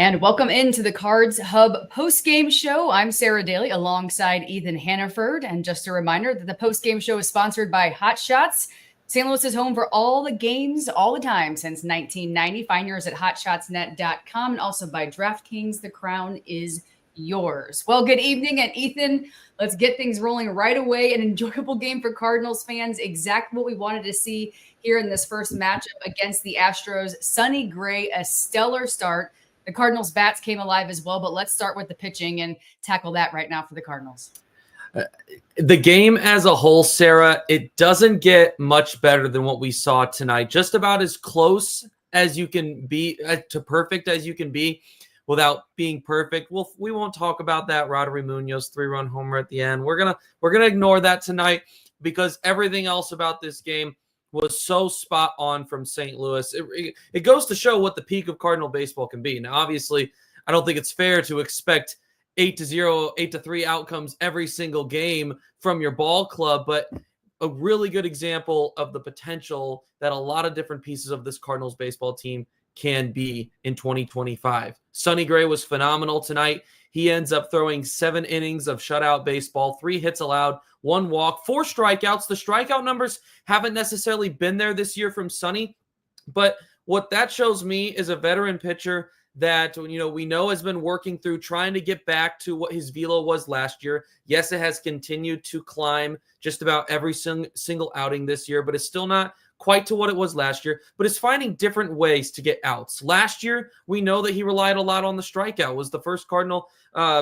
And welcome into the Cards Hub Postgame Show. I'm Sara, Dayley, alongside Ethan Hannaford. And just a reminder that the Postgame Show is sponsored by Hot Shots. St. Louis is home for all the games, all the time since 1990. Find yours at hotshotsnet.com and also by DraftKings. The crown is yours. Well, good evening. And Ethan, let's get things rolling right away. An enjoyable game for Cardinals fans. Exactly what we wanted to see here in this first matchup against the Astros. Sonny Gray, a stellar start. The Cardinals' bats came alive as well, but let's start with the pitching and tackle that right now for the Cardinals. The game as a whole, Sarah, it doesn't get much better than what we saw tonight. Just about as close as you can be to perfect as you can be without being perfect. Well, we won't talk about that Rodri Munoz 3-run homer at the end. We're gonna ignore that tonight because everything else about this game was so spot on from St. Louis. It goes to show what the peak of Cardinal baseball can be. Now, obviously, I don't think it's fair to expect 8-0, 8-3 outcomes every single game from your ball club, but a really good example of the potential that a lot of different pieces of this Cardinals baseball team can be in 2025. Sonny Gray was phenomenal tonight. He ends up throwing 7 innings of shutout baseball, 3 hits allowed, 1 walk, 4 strikeouts. The strikeout numbers haven't necessarily been there this year from Sonny, but what that shows me is a veteran pitcher that we know has been working through trying to get back to what his velo was last year. Yes, it has continued to climb just about every single outing this year, but it's still not quite to what it was last year, but it's finding different ways to get outs. Last year, we know that he relied a lot on the strikeout, was the first Cardinal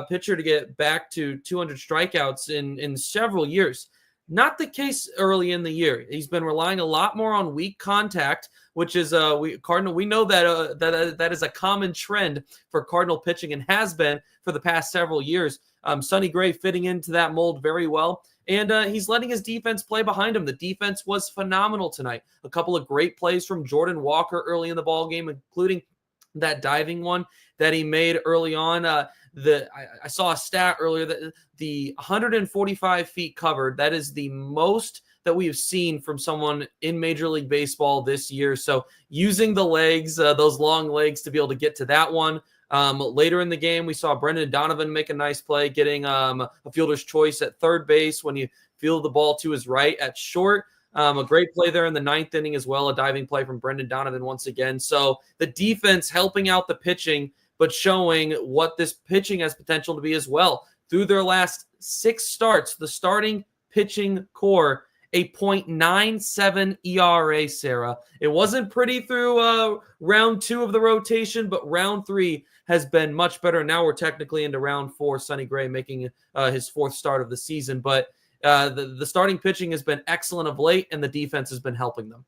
pitcher to get back to 200 strikeouts in several years. Not the case early in the year. He's been relying a lot more on weak contact, which is we know that that is a common trend for Cardinal pitching and has been for the past several years. Sonny Gray fitting into that mold very well, and he's letting his defense play behind him. The defense was phenomenal tonight. A couple of great plays from Jordan Walker early in the ball game, including that diving one that he made early on. I saw a stat earlier that the 145 feet covered, that is the most that we have seen from someone in Major League Baseball this year. So using the legs, those long legs to be able to get to that one. Later in the game, we saw Brendan Donovan make a nice play, getting a fielder's choice at third base when you field the ball to his right at short. A great play there in the 9th inning as well, a diving play from Brendan Donovan once again. So the defense helping out the pitching, but showing what this pitching has potential to be as well. Through their last 6 starts, the starting pitching core, a .97 ERA, Sarah. It wasn't pretty through round 2 of the rotation, but round 3 has been much better. Now we're technically into round 4, Sonny Gray making his 4th start of the season. But the starting pitching has been excellent of late, and the defense has been helping them.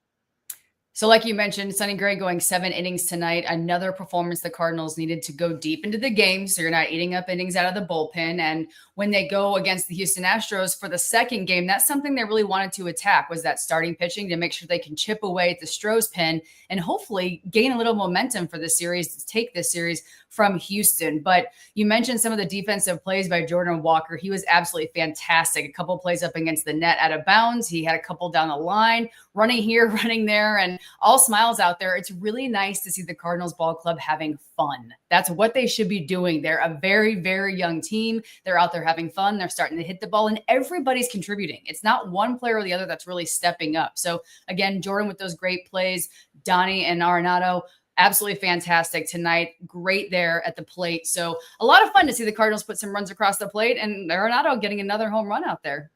So like you mentioned, Sonny Gray going 7 innings tonight, another performance the Cardinals needed to go deep into the game, so you're not eating up innings out of the bullpen. And when they go against the Houston Astros for the second game, that's something they really wanted to attack, was that starting pitching to make sure they can chip away at the Astros pen and hopefully gain a little momentum for the series, to take this series from Houston. But you mentioned some of the defensive plays by Jordan Walker. He was absolutely fantastic. A couple plays up against the net out of bounds. He had a couple down the line, running here, running there, and all smiles out there. It's really nice to see the Cardinals ball club having fun. That's what they should be doing. They're a very, very young team. They're out there having fun. They're starting to hit the ball, and everybody's contributing. It's not one player or the other that's really stepping up. So again, Jordan with those great plays, Donnie and Arenado, absolutely fantastic tonight. Great there at the plate. So a lot of fun to see the Cardinals put some runs across the plate, and Arenado getting another home run out there.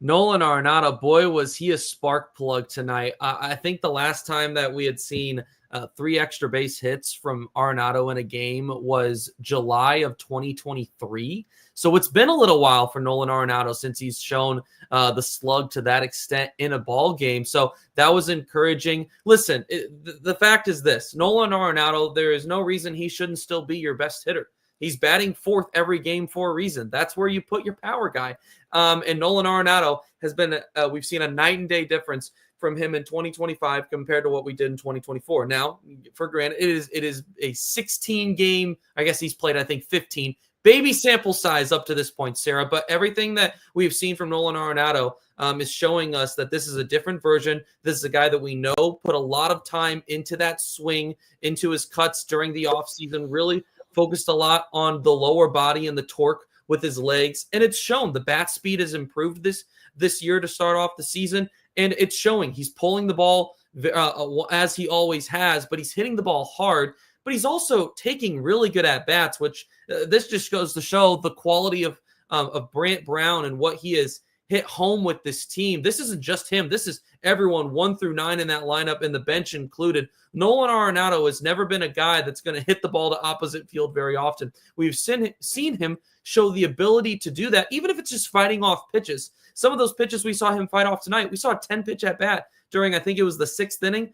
Nolan Arenado, boy, was he a spark plug tonight. I think the last time that we had seen 3 extra base hits from Arenado in a game was July of 2023. So it's been a little while for Nolan Arenado since he's shown the slug to that extent in a ball game. So that was encouraging. Listen, the fact is this: Nolan Arenado, there is no reason he shouldn't still be your best hitter. He's batting 4th every game for a reason. That's where you put your power guy. And Nolan Arenado has been, we've seen a night and day difference from him in 2025 compared to what we did in 2024. Now, for granted, it is a 16 game, I guess he's played, I think, 15. Baby sample size up to this point, Sarah. But everything that we've seen from Nolan Arenado is showing us that this is a different version. This is a guy that we know put a lot of time into that swing, into his cuts during the offseason, really focused a lot on the lower body and the torque with his legs, and it's shown. The bat speed has improved this year to start off the season, and it's showing. He's pulling the ball as he always has, but he's hitting the ball hard, but he's also taking really good at-bats, which this just goes to show the quality of Brant Brown and what he has hit home with this team. This isn't just him. This is everyone 1 through 9 in that lineup, and the bench included. Nolan Arenado has never been a guy that's going to hit the ball to opposite field very often. We've seen him show the ability to do that, even if it's just fighting off pitches. Some of those pitches we saw him fight off tonight. We saw a 10-pitch at-bat during, I think it was the 6th inning.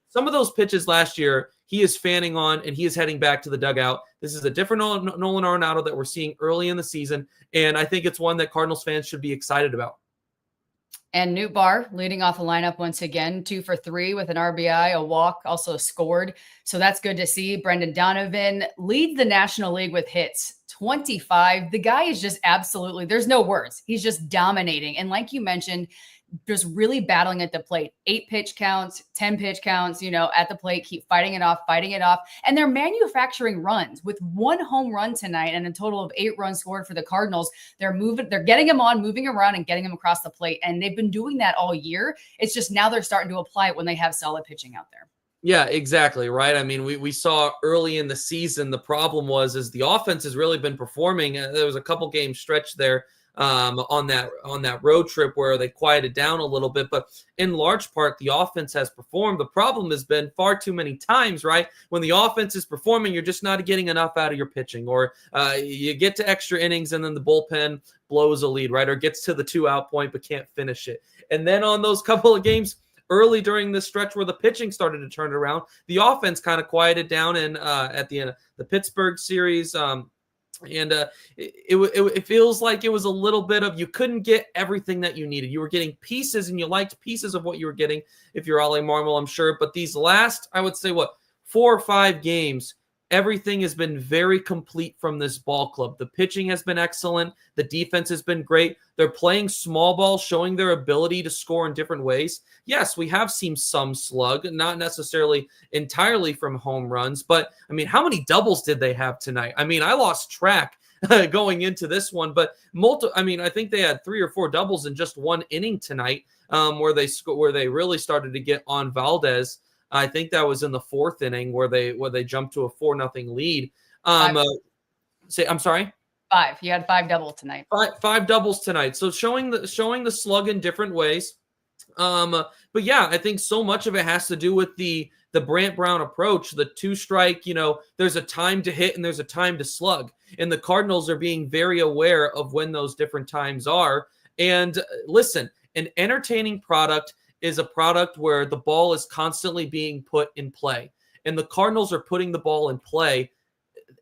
Some of those pitches last year, he is fanning on, and he is heading back to the dugout. This is a different Nolan Arenado that we're seeing early in the season, and I think it's one that Cardinals fans should be excited about. And Newt Barr leading off the lineup once again, 2 for 3 with an RBI, a walk, also scored. So that's good to see. Brendan Donovan leads the National League with hits, 25. The guy is just absolutely, there's no words. He's just dominating. And like you mentioned, just really battling at the plate. 8 pitch counts, 10 pitch counts, at the plate, keep fighting it off. And they're manufacturing runs with 1 home run tonight and a total of 8 runs scored for the Cardinals. They're getting him on, moving around and getting him across the plate. And they've been doing that all year. It's just now they're starting to apply it when they have solid pitching out there. Yeah, exactly. Right. I mean, we saw early in the season, the problem is the offense has really been performing. There was a couple game stretch there on that road trip where they quieted down a little bit, but in large part, the offense has performed. The problem has been far too many times, right? When the offense is performing, you're just not getting enough out of your pitching, or you get to extra innings and then the bullpen blows a lead, right? Or gets to the 2-out point, but can't finish it. And then on those couple of games early during the stretch where the pitching started to turn around, the offense kind of quieted down. And at the end of the Pittsburgh series, it feels like it was a little bit of, you couldn't get everything that you needed. You were getting pieces, and you liked pieces of what you were getting if you're Ollie Marmol, I'm sure. But these last, I would say, 4 or 5 games, everything has been very complete from this ball club. The pitching has been excellent. The defense has been great. They're playing small ball, showing their ability to score in different ways. Yes, we have seen some slug, not necessarily entirely from home runs, but I mean, how many doubles did they have tonight? I mean, I lost track going into this one, but I think they had 3 or 4 doubles in just 1 inning tonight, where they really started to get on Valdez. I think that was in the 4th inning where they jumped to a 4-0 lead. I'm sorry. 5. You had 5 doubles tonight. 5 doubles tonight. So showing the slug in different ways. But yeah, I think so much of it has to do with the Brant Brown approach, the 2-strike. There's a time to hit and there's a time to slug, and the Cardinals are being very aware of when those different times are. And listen, an entertaining product is a product where the ball is constantly being put in play, and the Cardinals are putting the ball in play.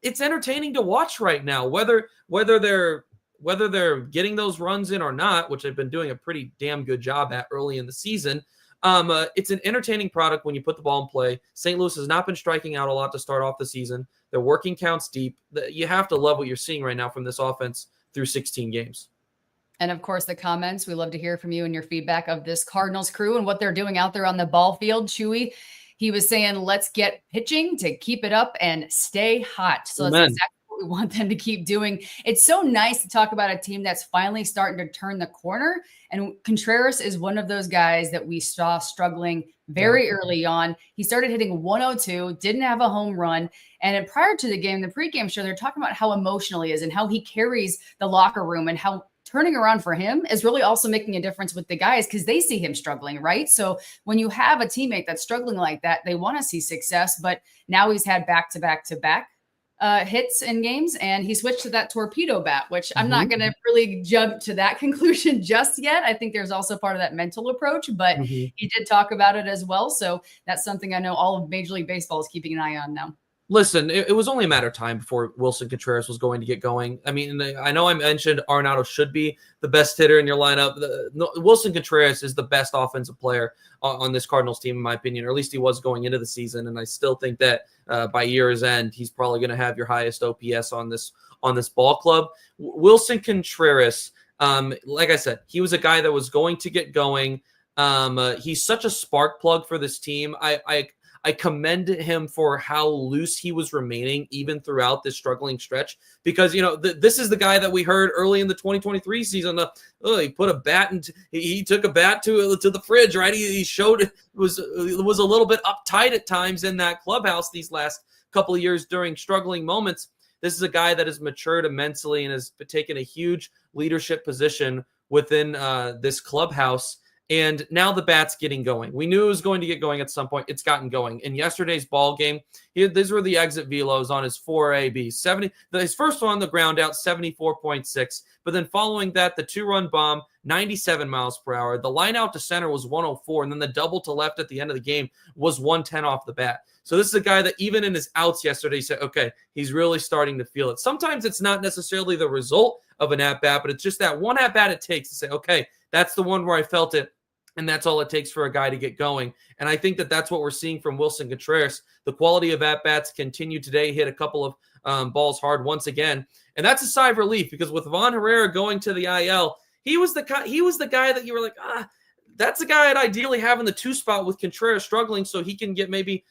It's entertaining to watch right now, whether they're getting those runs in or not, which they've been doing a pretty damn good job at early in the season. It's an entertaining product when you put the ball in play. St. Louis has not been striking out a lot to start off the season. They're working counts deep. You have to love what you're seeing right now from this offense through 16 games. And of course, the comments. We love to hear from you and your feedback of this Cardinals crew and what they're doing out there on the ball field. Chewy, he was saying, let's get pitching to keep it up and stay hot. So that's exactly what we want them to keep doing. It's so nice to talk about a team that's finally starting to turn the corner. And Contreras is one of those guys that we saw struggling very early on. He started hitting 102, didn't have a home run. And prior to the game, the pregame show, they're talking about how emotional he is and how he carries the locker room, and how turning around for him is really also making a difference with the guys because they see him struggling, right? So when you have a teammate that's struggling like that, they want to see success. But now he's had back-to-back hits in games, and he switched to that torpedo bat, which I'm not going to really jump to that conclusion just yet. I think there's also part of that mental approach, but he did talk about it as well. So that's something I know all of Major League Baseball is keeping an eye on now. Listen, it was only a matter of time before Wilson Contreras was going to get going. I mean, I know I mentioned Arenado should be the best hitter in your lineup. Wilson Contreras is the best offensive player on this Cardinals team, in my opinion, or at least he was going into the season. And I still think that by year's end, he's probably going to have your highest OPS on this ball club. Wilson Contreras, like I said, he was a guy that was going to get going. He's such a spark plug for this team. I I commend him for how loose he was remaining even throughout this struggling stretch, because, this is the guy that we heard early in the 2023 season. He put a bat and he took a bat to the fridge, right? He showed it was a little bit uptight at times in that clubhouse these last couple of years during struggling moments. This is a guy that has matured immensely and has taken a huge leadership position within this clubhouse. And now the bat's getting going. We knew it was going to get going at some point. It's gotten going. In yesterday's ball game, these were the exit velos on his 4 AB. His first one on the ground out, 74.6. But then following that, the 2-run bomb, 97 miles per hour. The line out to center was 104. And then the double to left at the end of the game was 110 off the bat. So this is a guy that even in his outs yesterday said, okay, he's really starting to feel it. Sometimes it's not necessarily the result of an at-bat, but it's just that one at-bat it takes to say, okay, that's the one where I felt it. And that's all it takes for a guy to get going. And I think that that's what we're seeing from Willson Contreras. The quality of at-bats continue today, hit a couple of balls hard once again. And that's a sigh of relief, because with Vaughn Herrera going to the IL, he was the guy that you were like, that's the guy I'd ideally have in the 2 spot with Contreras struggling, so he can get maybe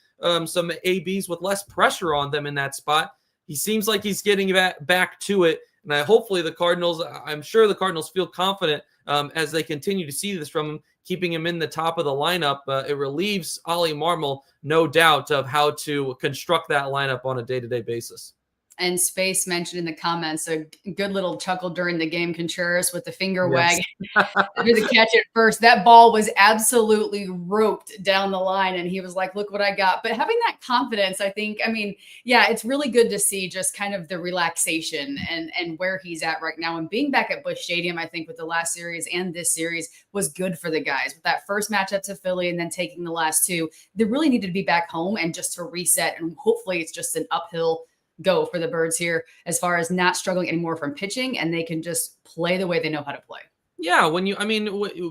some ABs with less pressure on them in that spot. He seems like he's getting back to it. And hopefully I'm sure the Cardinals feel confident as they continue to see this from him, keeping him in the top of the lineup. It relieves Ollie Marmol, no doubt, of how to construct that lineup on a day-to-day basis. And Space mentioned in the comments a good little chuckle during the game. Contreras with the finger wag to the catch at first. That ball was absolutely roped down the line, and he was like, look what I got. But having that confidence, it's really good to see just kind of the relaxation and where he's at right now. And being back at Busch Stadium, I think with the last series and this series was good for the guys. With that first matchup to Philly and then taking the last 2, they really needed to be back home and just to reset. And hopefully it's just an uphill go for the Birds here as far as not struggling anymore from pitching, and they can just play the way they know how to play. Yeah,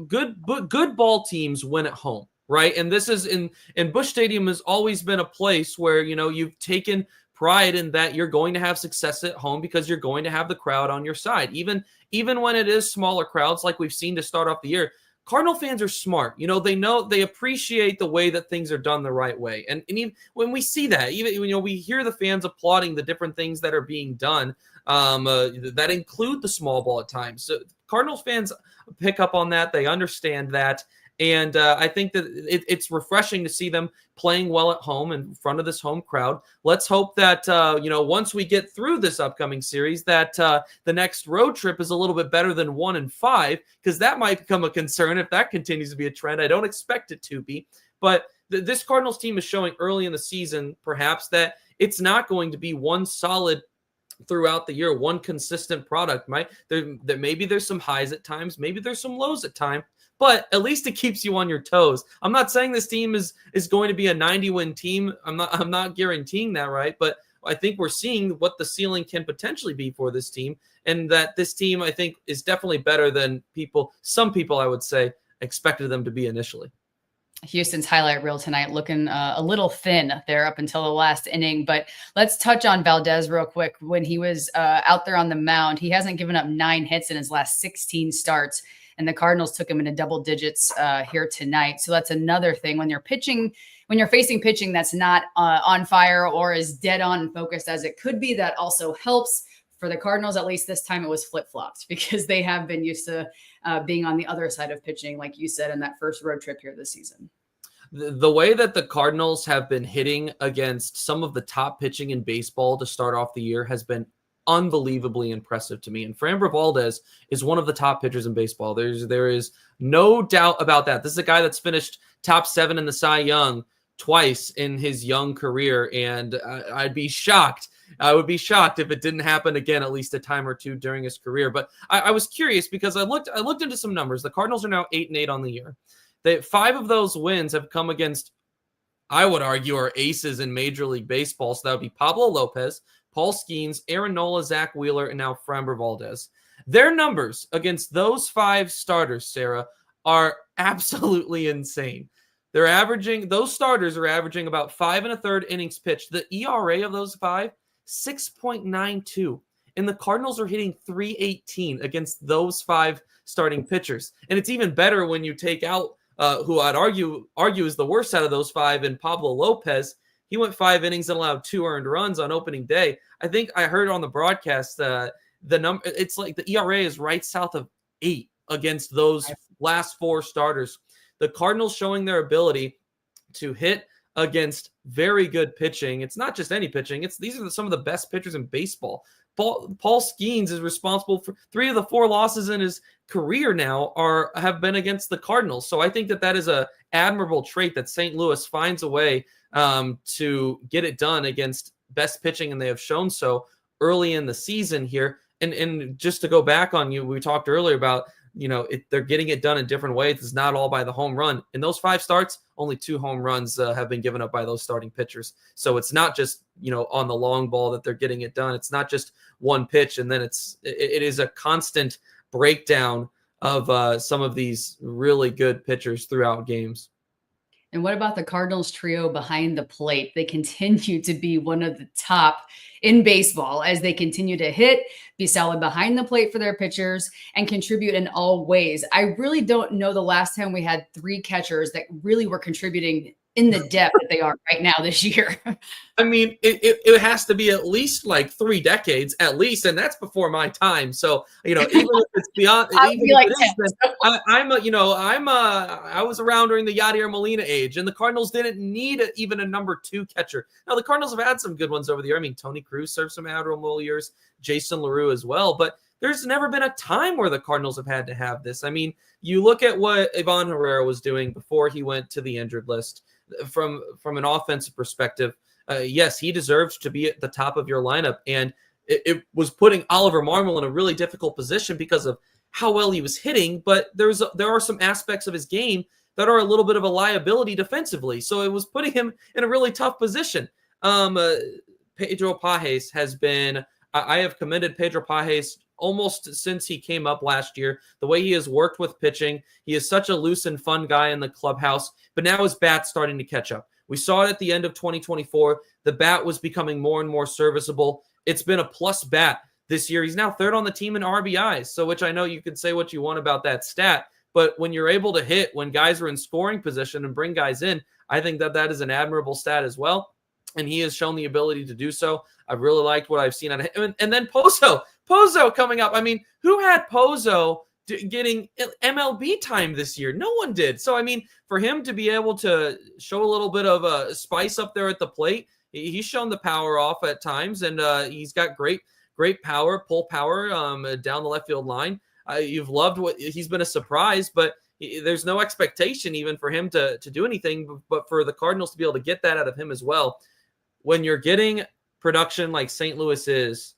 good ball teams win at home, right? And this is in Busch Stadium has always been a place where, you've taken pride in that you're going to have success at home because you're going to have the crowd on your side. Even when it is smaller crowds like we've seen to start off the year, Cardinal fans are smart. They appreciate the way that things are done the right way. And even when we see that, we hear the fans applauding the different things that are being done that include the small ball at times. So Cardinals fans pick up on that. They understand that. And I think that it's refreshing to see them playing well at home in front of this home crowd. Let's hope that, once we get through this upcoming series, that the next road trip is a little bit better than 1-5, because that might become a concern if that continues to be a trend. I don't expect it to be. But this Cardinals team is showing early in the season, perhaps, that it's not going to be one solid throughout the year, one consistent product. Maybe there's some highs at times, maybe there's some lows at times, but at least it keeps you on your toes. I'm not saying this team is going to be a 90-win team. I'm not guaranteeing that, right? But I think we're seeing what the ceiling can potentially be for this team, and that this team, I think, is definitely better than some people, I would say, expected them to be initially. Houston's highlight reel tonight looking a little thin there up until the last inning. But let's touch on Valdez real quick. When he was out there on the mound, he hasn't given up 9 hits in his last 16 starts. And the Cardinals took him into double digits here tonight. So that's another thing when you're facing pitching that's not on fire or as dead on and focused as it could be, that also helps. For the Cardinals, at least this time, it was flip-flopped because they have been used to being on the other side of pitching, like you said, in that first road trip here this season. The way that the Cardinals have been hitting against some of the top pitching in baseball to start off the year has bene unbelievably impressive to me. And Framber Valdez is one of the top pitchers in baseball. There is no doubt about that. This is a guy that's finished top 7 in the Cy Young twice in his young career. And I'd be shocked. I would be shocked if it didn't happen again at least a time or two during his career. But I was curious because I looked into some numbers. The Cardinals are now 8-8 on the year. 5 of those wins have come against, I would argue, are aces in Major League Baseball. So that would be Pablo Lopez, Paul Skeens, Aaron Nola, Zach Wheeler, and now Framber Valdez. Their numbers against those 5 starters, Sarah, are absolutely insane. Those starters are averaging about 5 1/3 innings pitched. The ERA of those 5, 6.92. And the Cardinals are hitting .318 against those 5 starting pitchers. And it's even better when you take out who I'd argue is the worst out of those 5, in Pablo Lopez. He went 5 innings and allowed 2 earned runs on opening day. I think I heard on the broadcast the number. It's like the ERA is right south of 8 against those last 4 starters. The Cardinals showing their ability to hit against very good pitching. It's not just any pitching. These are some of the best pitchers in baseball. Paul Skeens is responsible for 3 of the 4 losses in his career now have been against the Cardinals. So I think that is a admirable trait that St. Louis finds a way to get it done against best pitching, and they have shown so early in the season here. And just to go back on we talked earlier about, they're getting it done in different ways. It's not all by the home run. In those 5 starts, only 2 home runs have been given up by those starting pitchers. So it's not just, on the long ball that they're getting it done. It's not just one pitch. And then it is a constant breakdown of some of these really good pitchers throughout games. And what about the Cardinals trio behind the plate? They continue to be one of the top in baseball as they continue to hit, be solid behind the plate for their pitchers, and contribute in all ways. I really don't know the last time we had 3 catchers that really were contributing in the depth that they are right now this year. I mean, it has to be at least like 3 decades at least, and that's before my time. So, even if it's beyond, I was around during the Yadier Molina age, and the Cardinals didn't need even a number 2 catcher. Now, the Cardinals have had some good ones over the year. I mean, Tony Cruz served some admirable years, Jason LaRue as well, but there's never been a time where the Cardinals have had to have this. I mean, you look at what Ivan Herrera was doing before he went to the injured list. From an offensive perspective, yes, he deserves to be at the top of your lineup, and it was putting Oliver Marmol in a really difficult position because of how well he was hitting, but there are some aspects of his game that are a little bit of a liability defensively, so it was putting him in a really tough position. Pedro Pages has been – I have commended Pedro Pages almost since he came up last year, the way he has worked with pitching. He is such a loose and fun guy in the clubhouse, but now his bat's starting to catch up. We saw it at the end of 2024. The bat was becoming more and more serviceable. It's been a plus bat this year. He's now 3rd on the team in RBIs, so which I know you can say what you want about that stat, but when you're able to hit when guys are in scoring position and bring guys in, I think that is an admirable stat as well, and he has shown the ability to do so. I've really liked what I've seen out of him. And then Pozo coming up. I mean, who had Pozo getting MLB time this year? No one did. So, I mean, for him to be able to show a little bit of a spice up there at the plate, he's shown the power off at times, and he's got great power, pull power down the left field line. You've loved what he's been a surprise, but there's no expectation even for him to do anything, but for the Cardinals to be able to get that out of him as well. When you're getting production like St. Louis is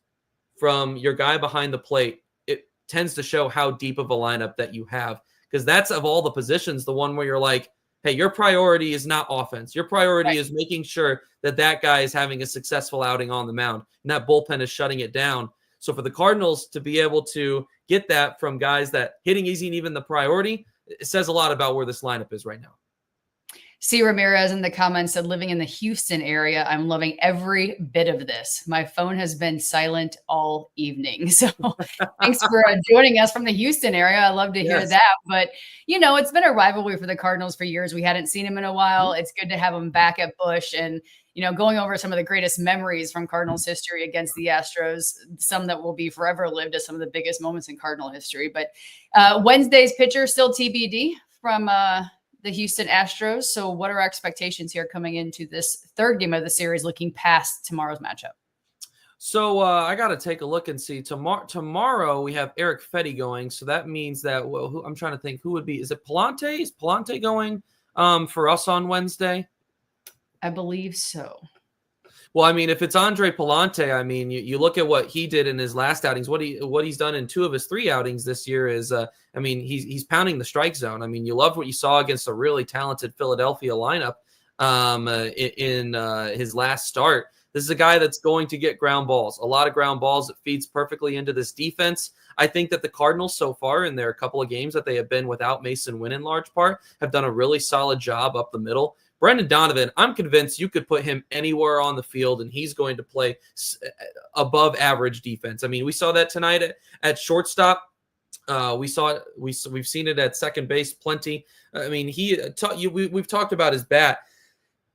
from your guy behind the plate, it tends to show how deep of a lineup that you have, because that's, of all the positions, the one where you're like, hey, your priority is not offense. Your priority is making sure that guy is having a successful outing on the mound, and that bullpen is shutting it down. So for the Cardinals to be able to get that from guys that hitting isn't even the priority, it says a lot about where this lineup is right now. C. Ramirez in the comments said, living in the Houston area, I'm loving every bit of this. My phone has been silent all evening. So thanks for joining us from the Houston area. I love to hear that. But, it's been a rivalry for the Cardinals for years. We hadn't seen him in a while. It's good to have him back at Busch and, going over some of the greatest memories from Cardinals history against the Astros, some that will be forever lived as some of the biggest moments in Cardinal history. But Wednesday's pitcher still TBD from the Houston Astros. So what are our expectations here coming into this 3rd game of the series, looking past tomorrow's matchup? So I got to take a look and see. Tomorrow we have Eric Fetty going. So that means that, I'm trying to think who would be. Is it Palante? Is Palante going for us on Wednesday? I believe so. Well, I mean, if it's Andre Palante, I mean, you look at what he did in his last outings, what he's done in 2 of his 3 outings this year is, I mean, he's pounding the strike zone. I mean, you loved what you saw against a really talented Philadelphia lineup in his last start. This is a guy that's going to get ground balls, a lot of ground balls. It feeds perfectly into this defense. I think that the Cardinals so far in their couple of games that they have been without Mason Wynn in large part have done a really solid job up the middle. Brendan Donovan, I'm convinced you could put him anywhere on the field and he's going to play above average defense. I mean, we saw that tonight at shortstop. We saw it. We've seen it at second base plenty. I mean, we've talked about his bat.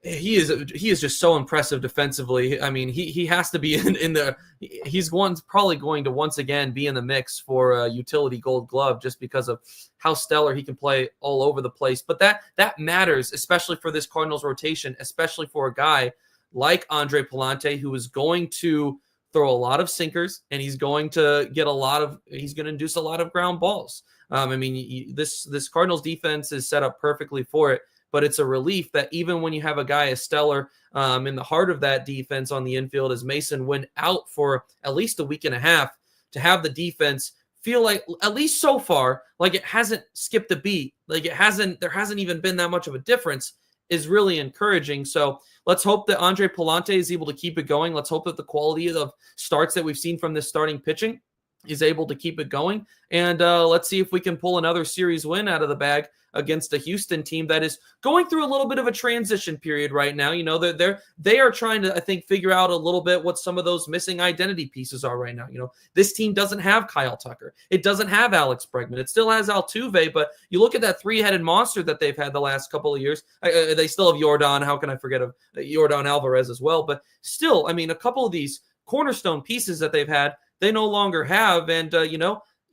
He is just so impressive defensively. I mean, he has to be in the. He's probably going to once again be in the mix for a utility Gold Glove just because of how stellar he can play all over the place. But that matters, especially for this Cardinals rotation, especially for a guy like Andre Pallante, who is going to throw a lot of sinkers and he's going to induce a lot of ground balls. I mean, this Cardinals defense is set up perfectly for it. But it's a relief that even when you have a guy as stellar in the heart of that defense on the infield as Mason went out for at least a week and a half, to have the defense feel like, at least so far, like it hasn't skipped a beat, like there hasn't even been that much of a difference, is really encouraging. So let's hope that Andre Pallante is able to keep it going. Let's hope that the quality of starts that we've seen from this starting pitching is able to keep it going. And let's see if we can pull another series win out of the bag against a Houston team that is going through a little bit of a transition period right now. You know, they are trying to, I think, figure out a little bit what some of those missing identity pieces are right now. You know, this team doesn't have Kyle Tucker. It doesn't have Alex Bregman. It still has Altuve, but you look at that three-headed monster that they've had the last couple of years. They still have Yordan. How can I forget of Yordan Alvarez as well? But still, I mean, a couple of these cornerstone pieces that they've had, they no longer have. And,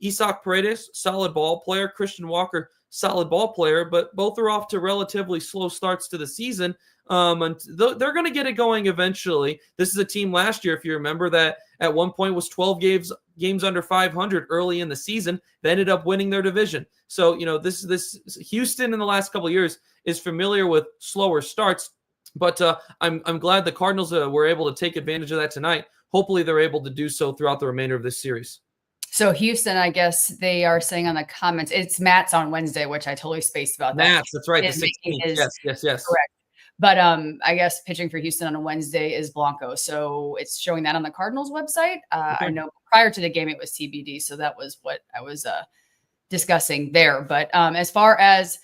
Isaac Paredes, solid ball player. Christian Walker, solid ball player, but both are off to relatively slow starts to the season. And they're going to get it going eventually. This is a team last year, if you remember, that at one point was 12 games under 500 early in the season. They ended up winning their division. So, this Houston in the last couple of years is familiar with slower starts, but I'm glad the Cardinals were able to take advantage of that tonight. Hopefully they're able to do so throughout the remainder of this series. So Houston, I guess they are saying on the comments, it's Matt's on Wednesday, which I totally spaced about that. Matt's, that's right. The 16th. Yes. Correct. But I guess pitching for Houston on a Wednesday is Blanco. So it's showing that on the Cardinals website. Okay. I know prior to the game, it was TBD. So that was what I was discussing there. But as far as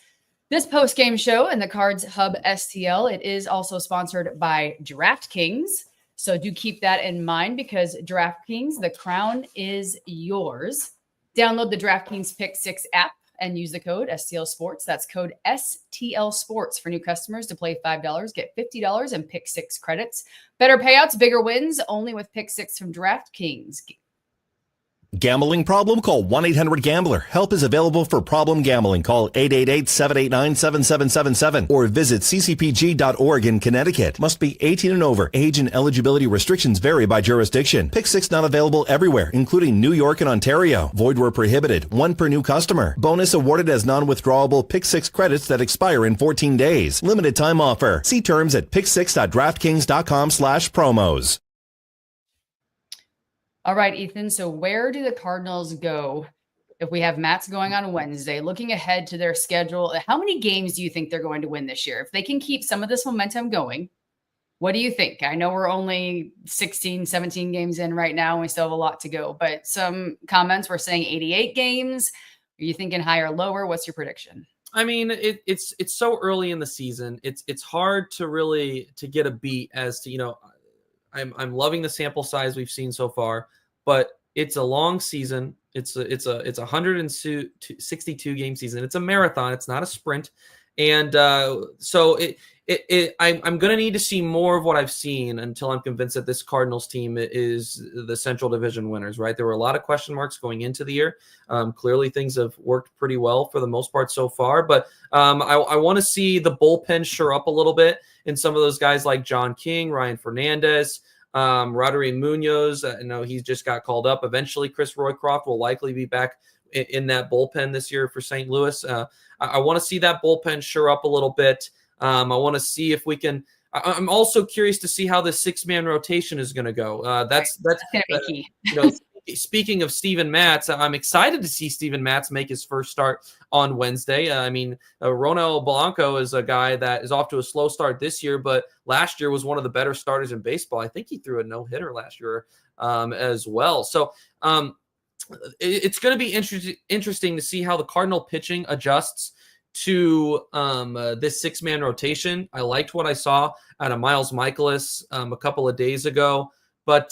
this post-game show and the Cards Hub STL, it is also sponsored by DraftKings. So do keep that in mind because DraftKings, the crown is yours. Download the DraftKings Pick 6 app and use the code STL Sports. That's code STL Sports for new customers to play $5, get $50 in Pick 6 credits. Better payouts, bigger wins, only with Pick 6 from DraftKings. Gambling problem? Call 1-800-GAMBLER. Help is available for problem gambling. Call 888-789-7777 or visit ccpg.org in Connecticut. Must be 18 and over. Age and eligibility restrictions vary by jurisdiction. Pick 6 not available everywhere, including New York and Ontario. Void where prohibited. One per new customer. Bonus awarded as non-withdrawable Pick 6 credits that expire in 14 days. Limited time offer. See terms at pick6.draftkings.com/promos. All right, Ethan. So where do the Cardinals go if we have Matt's going on Wednesday? Looking ahead to their schedule, how many games do you think they're going to win this year? If they can keep some of this momentum going, what do you think? I know we're only 16, 17 games in right now, and we still have a lot to go. But some comments were saying 88 games. Are you thinking higher or lower? What's your prediction? I mean, it's so early in the season. It's hard to get a beat as to, I'm loving the sample size we've seen so far, but it's a long season. It's a 162 game season. It's a marathon. It's not a sprint. And so I'm going to need to see more of what I've seen until I'm convinced that this Cardinals team is the Central Division winners, right? There were a lot of question marks going into the year. Clearly things have worked pretty well for the most part so far, but I want to see the bullpen shore up a little bit in some of those guys like John King, Ryan Fernandez, Rodri Munoz. I know he's just got called up. Eventually, Chris Roycroft will likely be back in that bullpen this year for St. Louis. I want to see that bullpen shore up a little bit. I want to see if we can. I'm also curious to see how the 6-man rotation is going to go. That's going to be key. Speaking of Steven Matz, I'm excited to see Steven Matz make his first start on Wednesday. Ronel Blanco is a guy that is off to a slow start this year, but last year was one of the better starters in baseball. I think he threw a no-hitter last year as well. So it's going to be interesting to see how the Cardinal pitching adjusts to this 6-man rotation. I liked what I saw out of Miles Michaelis a couple of days ago, but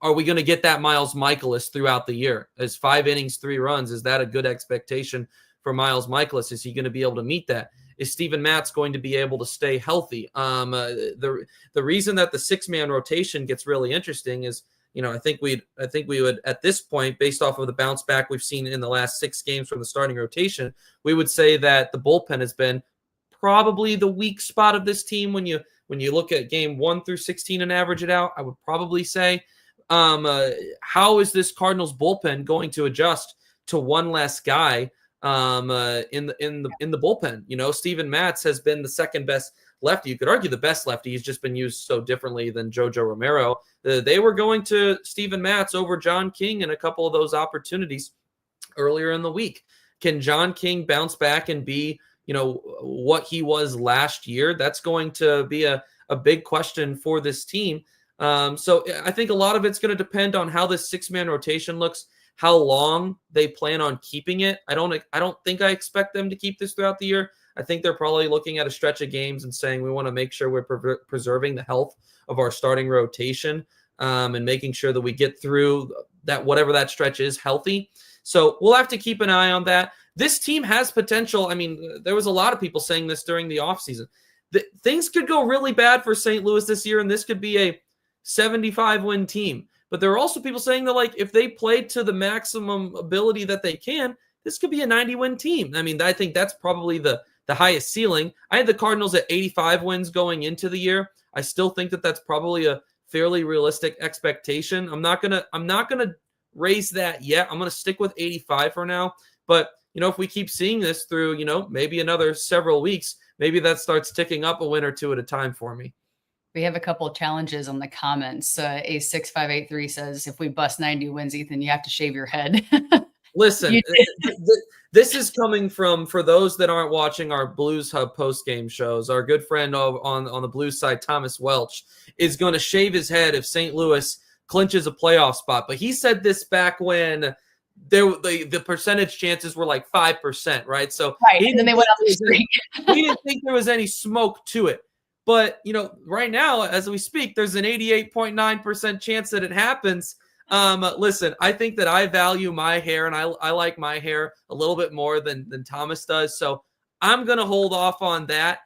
are we going to get that Miles Michaelis throughout the year? Is 5 innings, 3 runs, is that a good expectation for Miles Michaelis? Is he going to be able to meet that? Is Steven Matz going to be able to stay healthy? The reason that the 6-man rotation gets really interesting is, I think we would at this point, based off of the bounce back we've seen in the last 6 games from the starting rotation, we would say that the bullpen has been probably the weak spot of this team. When you look at game 1 through 16 and average it out, I would probably say, how is this Cardinals bullpen going to adjust to one less guy in the bullpen? Steven Matz has been the second best lefty. You could argue the best lefty. He's just been used so differently than Jojo Romero. They were going to Steven Matz over John King in a couple of those opportunities earlier in the week. Can John King bounce back and be, what he was last year? That's going to be a big question for this team. So I think a lot of it's going to depend on how this 6-man rotation looks, how long they plan on keeping it. I don't think I expect them to keep this throughout the year. I think they're probably looking at a stretch of games and saying we want to make sure we're preserving the health of our starting rotation, and making sure that we get through that, whatever that stretch is, healthy. So we'll have to keep an eye on that. This team has potential. I mean, there was a lot of people saying this during the offseason. Things could go really bad for St. Louis this year, and this could be a 75-win team. But there are also people saying that, if they play to the maximum ability that they can, this could be a 90-win team. I mean, I think that's probably the highest ceiling. I had the Cardinals at 85 wins going into the year. I still think that that's probably a fairly realistic expectation. I'm not gonna raise that yet. I'm gonna stick with 85 for now. But if we keep seeing this through, maybe another several weeks, maybe that starts ticking up a win or two at a time for me. We have a couple of challenges on the comments. A6583 says, if we bust 90 wins, Ethan, you have to shave your head. Listen, this is coming from, for those that aren't watching our Blues Hub postgame shows, our good friend on the Blues side, Thomas Welch, is going to shave his head if St. Louis clinches a playoff spot. But he said this back when the percentage chances were like 5%, right? So right, and then they went on the streak. He didn't think there was any smoke to it. But, right now, as we speak, there's an 88.9% chance that it happens. Listen, I think that I value my hair, and I like my hair a little bit more than Thomas does. So I'm going to hold off on that.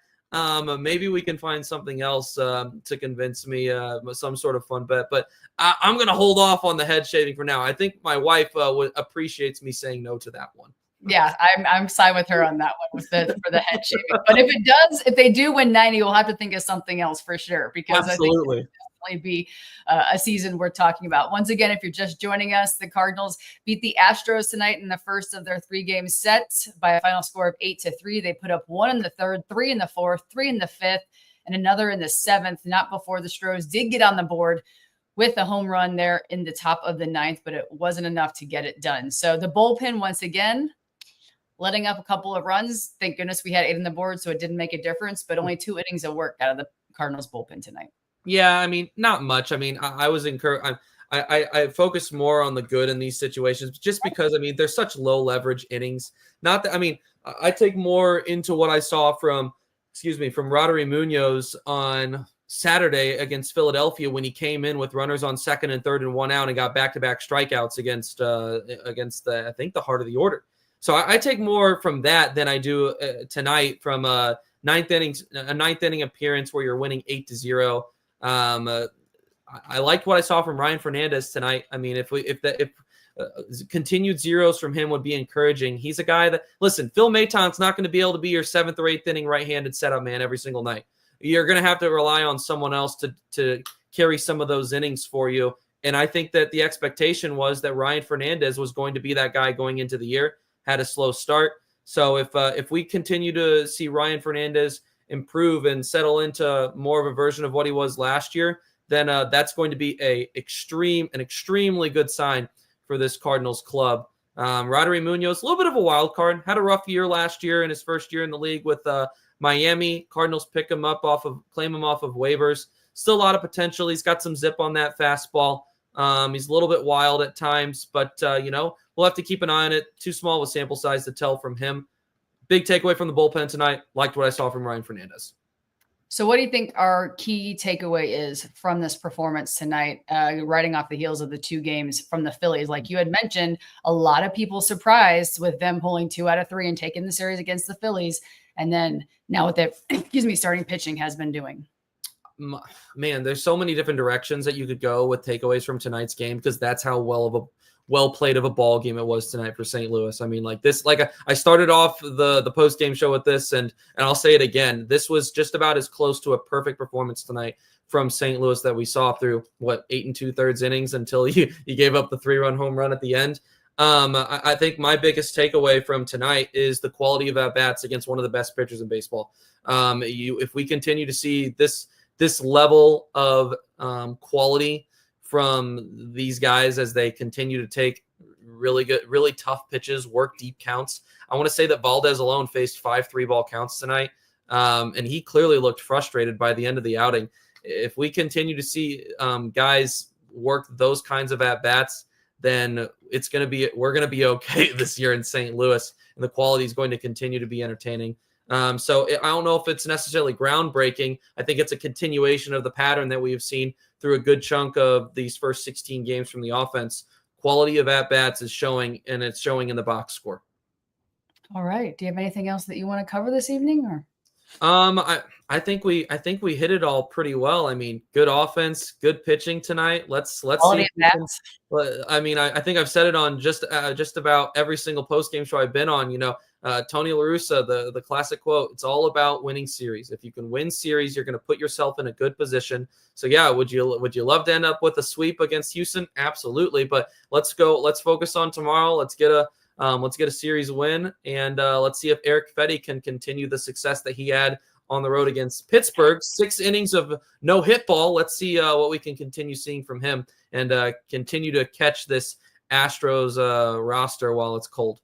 Maybe we can find something else to convince me, some sort of fun bet. But I'm going to hold off on the head shaving for now. I think my wife appreciates me saying no to that one. Yeah, I'm side with her on that one for the head shaving. But if they do win 90, we'll have to think of something else for sure, because absolutely. I think it'll definitely be a season we're talking about. Once again, if you're just joining us, the Cardinals beat the Astros tonight in the first of their 3-game set by a final score of 8-3. They put up 1 in the third, 3 in the fourth, 3 in the fifth, and another in the 7th. Not before the Astros did get on the board with a home run there in the top of the 9th, but it wasn't enough to get it done. So the bullpen, once again, letting up a couple of runs. Thank goodness we had 8 on the board, so it didn't make a difference, but only 2 innings of work out of the Cardinals bullpen tonight. Yeah, I mean, not much. I mean, I was encouraged. I focus more on the good in these situations just because, I mean, they're such low leverage innings. Not that, I mean, I take more into what I saw from Rodri Munoz on Saturday against Philadelphia when he came in with runners on second and third and 1 out and got back-to-back strikeouts against I think the heart of the order. So I take more from that than I do tonight from a ninth inning appearance where you're winning 8-0. I liked what I saw from Ryan Fernandez tonight. I mean, if continued zeros from him would be encouraging. He's a guy that, listen, Phil Maton's not going to be able to be your 7th or 8th inning right-handed setup man every single night. You're going to have to rely on someone else to carry some of those innings for you. And I think that the expectation was that Ryan Fernandez was going to be that guy going into the year. Had a slow start. So if we continue to see Ryan Fernandez improve and settle into more of a version of what he was last year, then that's going to be an extremely good sign for this Cardinals club. Rodri Munoz, a little bit of a wild card, had a rough year last year in his first year in the league with Miami. Cardinals claim him off of waivers. Still a lot of potential. He's got some zip on that fastball. He's a little bit wild at times, but we'll have to keep an eye on it. Too small of a sample size to tell from him. Big takeaway from the bullpen tonight. Liked what I saw from Ryan Fernandez. So what do you think our key takeaway is from this performance tonight, riding off the heels of the 2 games from the Phillies? Like you had mentioned, a lot of people surprised with them pulling 2 out of 3 and taking the series against the Phillies. And then now what their, starting pitching has been doing. Man, there's so many different directions that you could go with takeaways from tonight's game, because that's how well played of a ball game it was tonight for St. Louis. I mean, like this, like I started off the post game show with this, and I'll say it again. This was just about as close to a perfect performance tonight from St. Louis that we saw through 8 2/3 innings until you gave up the 3-run home run at the end. I think my biggest takeaway from tonight is the quality of at bats against one of the best pitchers in baseball. If we continue to see this level of quality from these guys as they continue to take really tough pitches, work deep counts. I want to say that Valdez alone faced 5 3-ball counts tonight, and he clearly looked frustrated by the end of the outing. If we continue to see guys work those kinds of at-bats, then we're going to be okay this year in St. Louis, and the quality is going to continue to be entertaining. So I don't know if it's necessarily groundbreaking. I think it's a continuation of the pattern that we have seen through a good chunk of these first 16 games from the offense. Quality of at-bats is showing, and it's showing in the box score. All right. Do you have anything else that you want to cover this evening? Or I think we hit it all pretty well. I mean, good offense, good pitching tonight. Let's quality see. I mean, I think I've said it on just about every single post game show I've been on. Tony La Russa, the classic quote: "It's all about winning series. If you can win series, you're going to put yourself in a good position." So yeah, would you love to end up with a sweep against Houston? Absolutely. But let's focus on tomorrow. Let's get a series win, and let's see if Eric Fetty can continue the success that he had on the road against Pittsburgh. 6 innings of no hit ball. Let's see what we can continue seeing from him, and continue to catch this Astros roster while it's cold.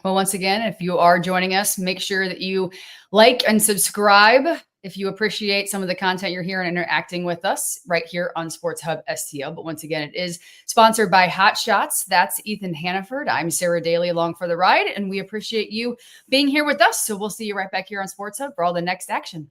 Well, once again, if you are joining us, make sure that you like and subscribe if you appreciate some of the content you're hearing and interacting with us right here on Sports Hub STL. But once again, it is sponsored by Hot Shots. That's Ethan Hannaford. I'm Sara Dayley along for the ride, and we appreciate you being here with us. So we'll see you right back here on Sports Hub for all the next action.